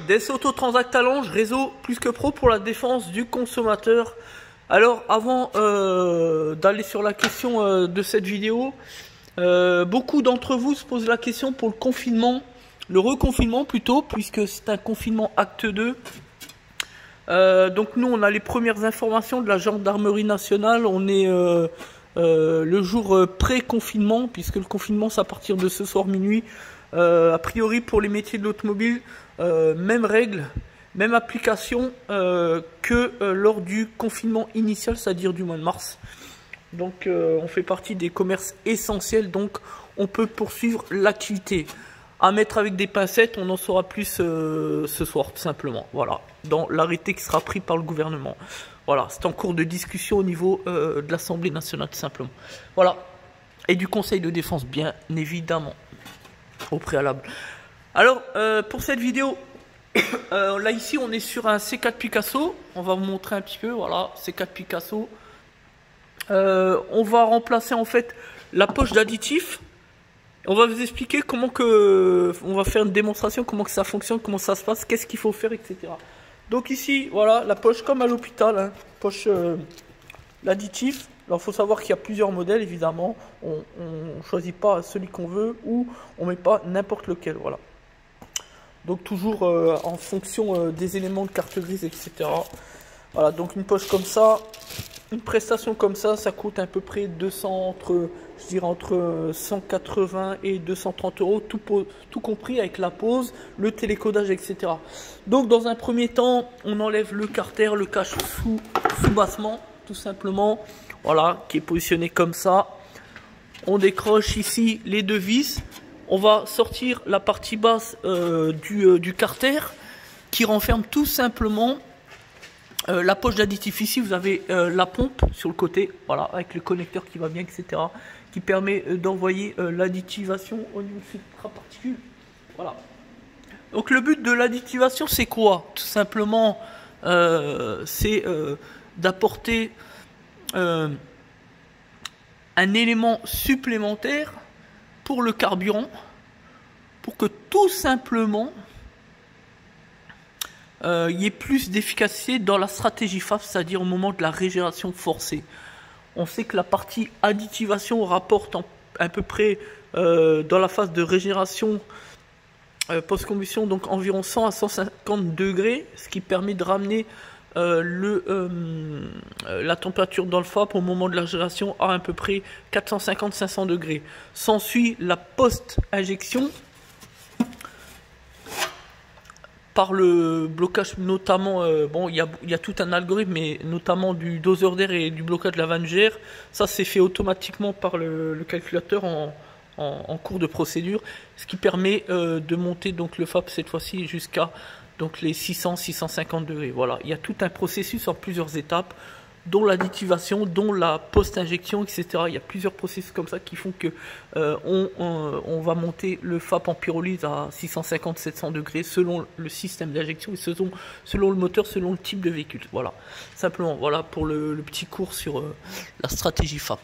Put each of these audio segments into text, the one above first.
Des autotransacts Talange, réseau plus que pro pour la défense du consommateur. Alors avant d'aller sur la question de cette vidéo, beaucoup d'entre vous se posent la question pour le confinement, le reconfinement plutôt, puisque c'est un confinement acte 2. Donc nous on a les premières informations de la gendarmerie nationale, on est le jour pré-confinement, puisque le confinement c'est à partir de ce soir minuit. A priori pour les métiers de l'automobile, même règle, même application que lors du confinement initial, c'est-à-dire du mois de mars. Donc on fait partie des commerces essentiels, donc on peut poursuivre l'activité. À mettre avec des pincettes, on en saura plus ce soir tout simplement. Voilà, dans l'arrêté qui sera pris par le gouvernement. Voilà, c'est en cours de discussion au niveau de l'Assemblée nationale tout simplement. Voilà, et du Conseil de défense bien évidemment, au préalable. Alors pour cette vidéo, là ici on est sur un C4 Picasso. On va vous montrer un petit peu, voilà, C4 Picasso. On va remplacer en fait la poche d'additif. On va vous expliquer comment que, on va faire une démonstration, comment que ça fonctionne, comment ça se passe, qu'est-ce qu'il faut faire, etc. Donc ici, voilà, la poche comme à l'hôpital, hein, poche l'additif. Alors il faut savoir qu'il y a plusieurs modèles, évidemment. On ne choisit pas celui qu'on veut ou on ne met pas n'importe lequel, voilà. Donc toujours en fonction des éléments de carte grise, etc. Voilà, donc une poche comme ça, une prestation comme ça coûte à peu près 200, je dirais entre 180 et 230 euros, tout compris avec la pose, le télécodage, etc. Donc dans un premier temps, on enlève le carter, le cache sous bassement, tout simplement, voilà, qui est positionné comme ça. On décroche ici les deux vis. On va sortir la partie basse du carter qui renferme tout simplement la poche d'additif. Ici vous avez la pompe sur le côté, voilà, avec le connecteur qui va bien, etc. qui permet d'envoyer l'additivation au niveau de filtre particules. Voilà. Donc le but de l'additivation c'est quoi? Tout simplement c'est d'apporter un élément supplémentaire pour le carburant, pour que tout simplement il y ait plus d'efficacité dans la stratégie FAP, c'est-à-dire au moment de la régénération forcée. On sait que la partie additivation rapporte à peu près dans la phase de régénération post-combustion, donc environ 100 à 150 degrés, ce qui permet de ramener la température dans le FAP au moment de la régénération à peu près 450-500 degrés. S'ensuit la post-injection par le blocage notamment, bon il y a tout un algorithme, mais notamment du doseur d'air et du blocage de la vanne GR. Ça c'est fait automatiquement par le calculateur en cours de procédure, ce qui permet de monter donc le FAP cette fois-ci jusqu'à donc les 600-650 degrés. Voilà, il y a tout un processus en plusieurs étapes, dont l'additivation, dont la post-injection, etc. Il y a plusieurs processus comme ça qui font que on va monter le FAP en pyrolyse à 650-700 degrés selon le système d'injection et selon le moteur, selon le type de véhicule. Voilà, simplement, voilà pour le petit cours sur la stratégie FAP.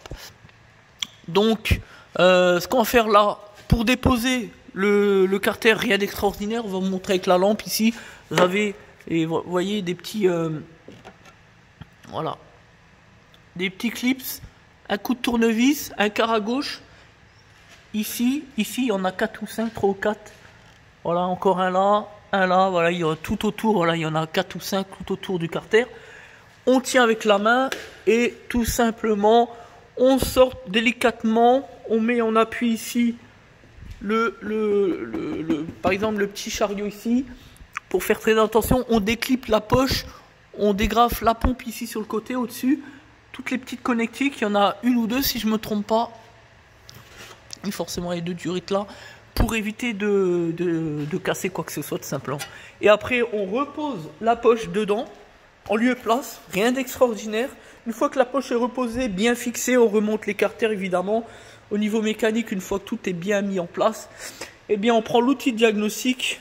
Donc, ce qu'on va faire là, pour déposer le carter, rien d'extraordinaire, on va vous montrer avec la lampe ici. Vous avez, et vous voyez, des petits... voilà, des petits clips, un coup de tournevis, un quart à gauche. Ici, il y en a 4 ou 5, 3 ou 4. Voilà, encore un là, voilà, il y a tout autour, voilà, il y en a 4 ou 5 tout autour du carter. On tient avec la main et tout simplement, on sort délicatement, on met en appui ici par exemple le petit chariot ici. Pour faire très attention, on déclipe la poche, on dégrafe la pompe ici sur le côté au-dessus. Toutes les petites connectiques, il y en a une ou deux si je ne me trompe pas. Et forcément les deux durites là, pour éviter de casser quoi que ce soit tout simplement. Et après on repose la poche dedans, en lieu et place, rien d'extraordinaire. Une fois que la poche est reposée, bien fixée, on remonte les carters évidemment. Au niveau mécanique, une fois que tout est bien mis en place, eh bien on prend l'outil de diagnostic.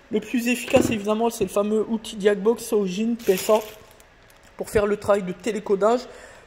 Le plus efficace évidemment c'est le fameux outil Diagbox Origin PSA pour faire le travail de télécodage.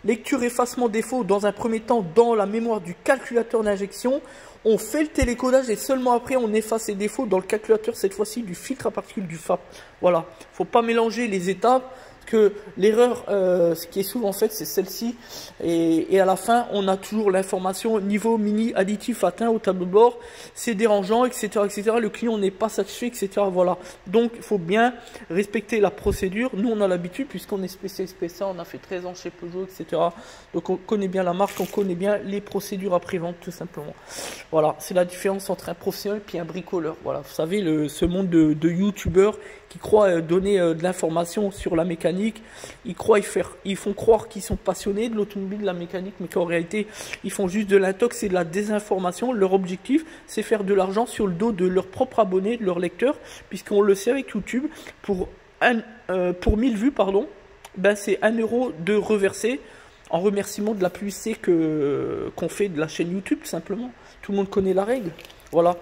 Lecture effacement défaut dans un premier temps dans la mémoire du calculateur d'injection. On fait le télécodage et seulement après on efface les défauts dans le calculateur, cette fois-ci du filtre à particules du FAP. Voilà, faut pas mélanger les étapes, que l'erreur, ce qui est souvent faite, c'est celle-ci. Et à la fin, on a toujours l'information niveau mini additif atteint au tableau de bord. C'est dérangeant, etc., etc. Le client n'est pas satisfait, etc. Voilà. Donc, il faut bien respecter la procédure. Nous, on a l'habitude, puisqu'on est spécialiste PSA, on a fait 13 ans chez Peugeot, etc. Donc, on connaît bien la marque, on connaît bien les procédures après-vente, tout simplement. Voilà, c'est la différence entre un professionnel et un bricoleur. Voilà, vous savez, ce monde de youtubeurs qui croient donner de l'information sur la mécanique, ils font croire qu'ils sont passionnés de l'automobile, de la mécanique, mais qu'en réalité, ils font juste de l'intox et de la désinformation. Leur objectif, c'est faire de l'argent sur le dos de leurs propres abonnés, de leurs lecteurs, puisqu'on le sait avec YouTube, pour 1000 vues, pardon, ben c'est 1 euro de reversé en remerciement de la publicité qu'on fait de la chaîne YouTube, tout simplement. Tout le monde connaît la règle. Voilà.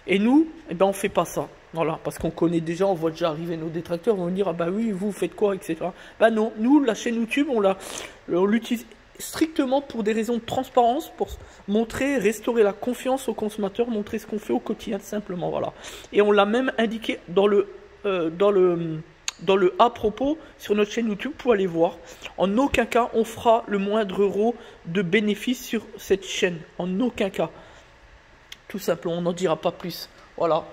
Et nous, eh ben, on fait pas ça. Voilà, parce qu'on connaît déjà, on voit déjà arriver nos détracteurs, vont dire, ah bah oui, vous faites quoi, etc. Bah non, nous, la chaîne YouTube, on l'utilise strictement pour des raisons de transparence, pour montrer, restaurer la confiance aux consommateurs, montrer ce qu'on fait au quotidien, simplement, voilà. Et on l'a même indiqué dans le à propos sur notre chaîne YouTube pour aller voir. En aucun cas, on fera le moindre euro de bénéfice sur cette chaîne. En aucun cas. Tout simplement, on n'en dira pas plus. Voilà.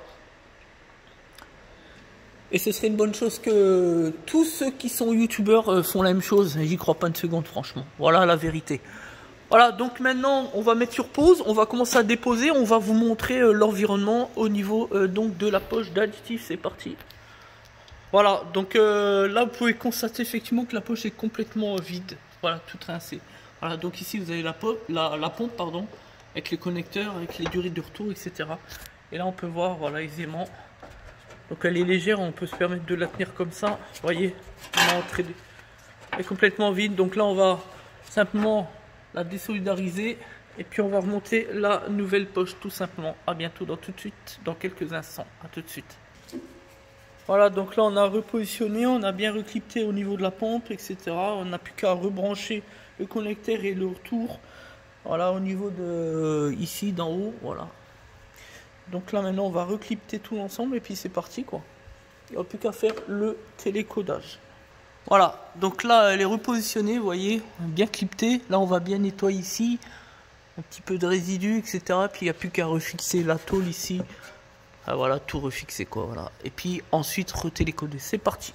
Et ce serait une bonne chose que tous ceux qui sont youtubeurs font la même chose. J'y crois pas une seconde, franchement. Voilà la vérité. Voilà, donc maintenant, on va mettre sur pause. On va commencer à déposer. On va vous montrer l'environnement au niveau donc de la poche d'additif. C'est parti. Voilà, donc là, vous pouvez constater effectivement que la poche est complètement vide. Voilà, tout rincé. Voilà, donc ici, vous avez la pompe, pardon, avec les connecteurs, avec les durées de retour, etc. Et là, on peut voir, voilà, aisément. Donc elle est légère, on peut se permettre de la tenir comme ça. Vous voyez, elle est complètement vide. Donc là, on va simplement la désolidariser. Et puis on va remonter la nouvelle poche tout simplement. À bientôt, tout de suite, dans quelques instants. À tout de suite. Voilà, donc là on a repositionné, on a bien reclipté au niveau de la pompe, etc. On n'a plus qu'à rebrancher le connecteur et le retour. Voilà, au niveau de ici, d'en haut, voilà. Donc là maintenant on va reclipter tout l'ensemble et puis c'est parti quoi. Il n'y a plus qu'à faire le télécodage. Voilà, donc là elle est repositionnée, vous voyez, bien cliptée. Là on va bien nettoyer ici, un petit peu de résidus, etc. Puis il n'y a plus qu'à refixer la tôle ici. Ah, voilà, tout refixer quoi, voilà. Et puis ensuite retélécoder, c'est parti.